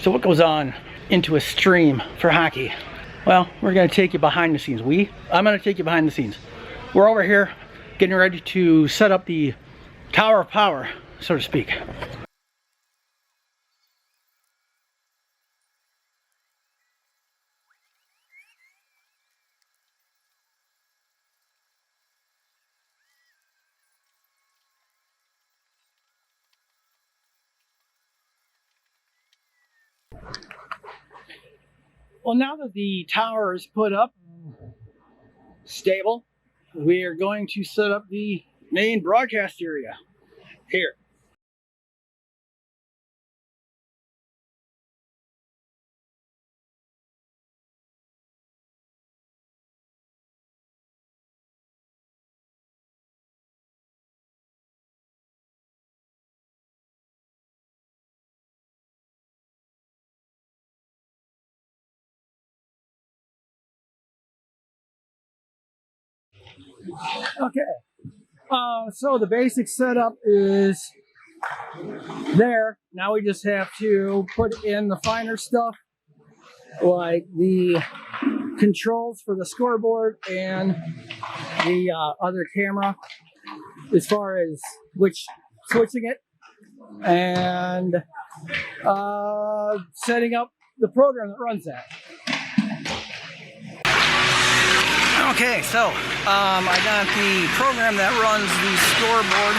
So what goes on into a stream for hockey? Well, we're going to take you behind the scenes. I'm going to take you behind the scenes. We're over here getting ready to set up the Tower of Power, so to speak. Well, now that the tower is put up, stable, we are going to set up the main broadcast area here. Okay, so the basic setup is there. Now we just have to put in the finer stuff, like the controls for the scoreboard and the other camera, as far as which switching it, and setting up the program that runs that. Okay, so I got the program that runs the scoreboard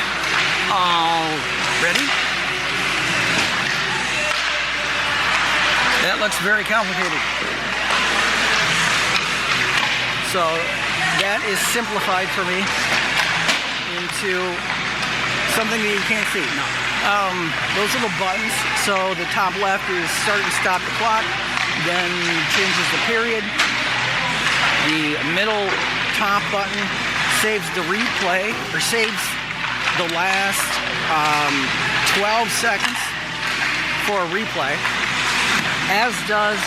all ready. That looks very complicated. So that is simplified for me into something that you can't see. No. Those little buttons. So the top left is start and stop the clock, then changes the period. The middle top button saves the replay, or saves the last 12 seconds for a replay, as does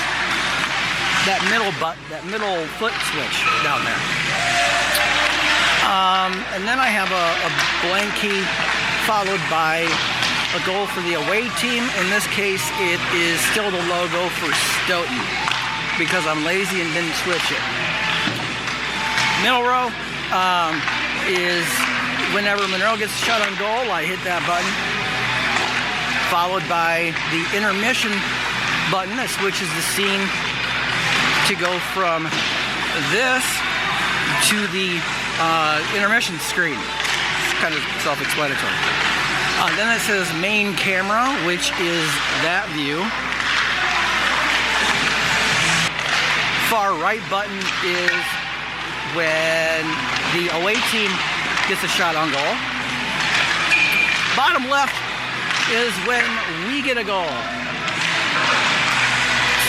that middle foot switch down there. And then I have a blank key followed by a goal for the away team. In this case, it is still the logo for Stoughton, because I'm lazy and didn't switch it. Middle row is whenever Monroe gets a shot on goal, I hit that button, followed by the intermission button that switches the scene to go from this to the intermission screen. It's kind of self-explanatory. Then it says main camera, which is that view. Far right button is when the away team gets a shot on goal. Bottom left is when we get a goal.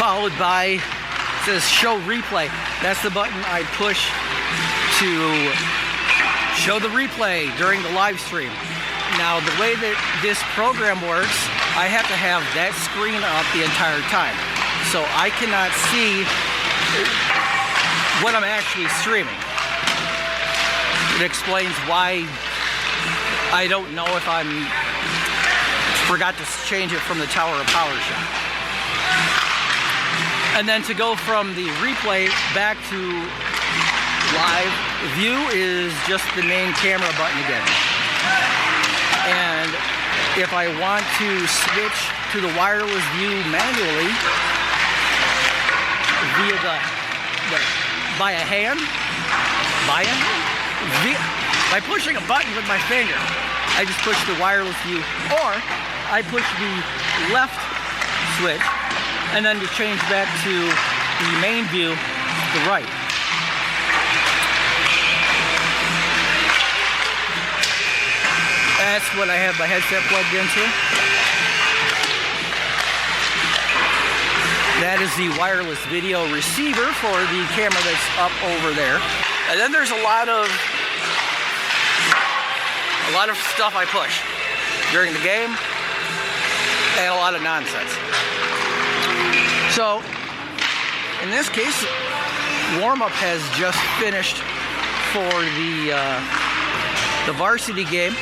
Followed by, it says show replay. That's the button I push to show the replay during the live stream. Now, the way that this program works, I have to have that screen up the entire time. So I cannot see what I'm actually streaming. It explains why I don't know if I forgot to change it from the Tower of Power shot. And then to go from the replay back to live view is just the main camera button again. And if I want to switch to the wireless view manually via by pushing a button with my finger, I just push the wireless view, or I push the left switch, and then to change back to the main view, the right. That's what I have my headset plugged into. That is the wireless video receiver for the camera that's up over there. And then there's a lot of stuff I push during the game, and a lot of nonsense. So, in this case, warm-up has just finished for the varsity game.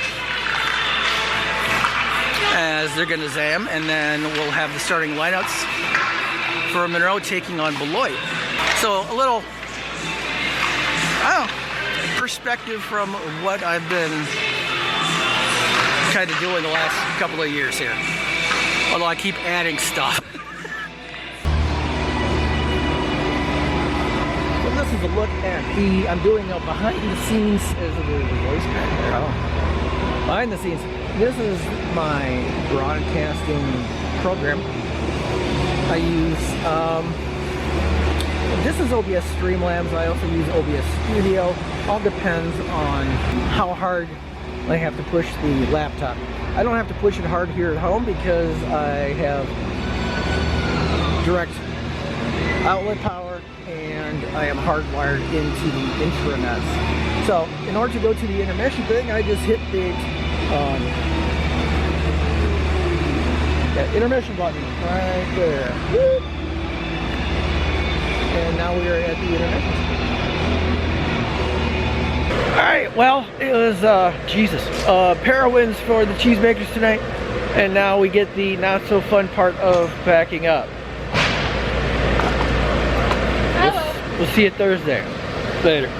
as they're going to Zam, and then we'll have the starting lineups for Monroe taking on Beloit. So a little, I don't know, perspective from what I've been kind of doing the last couple of years here. Although I keep adding stuff. Well, this is a look at the, I'm doing a behind the scenes, is the voice crack there? Oh. Behind the scenes. This is my broadcasting program. I use, this is OBS Streamlabs. I also use OBS Studio. All depends on how hard I have to push the laptop. I don't have to push it hard here at home because I have direct outlet power and I am hardwired into the intranets. So in order to go to the intermission thing, I just hit the that intermission button right there. Woo! And now we are at the intermission. Alright, well, it was, pair of wins for the Cheesemakers tonight. And now we get the not-so-fun part of packing up. We'll see you Thursday. Later.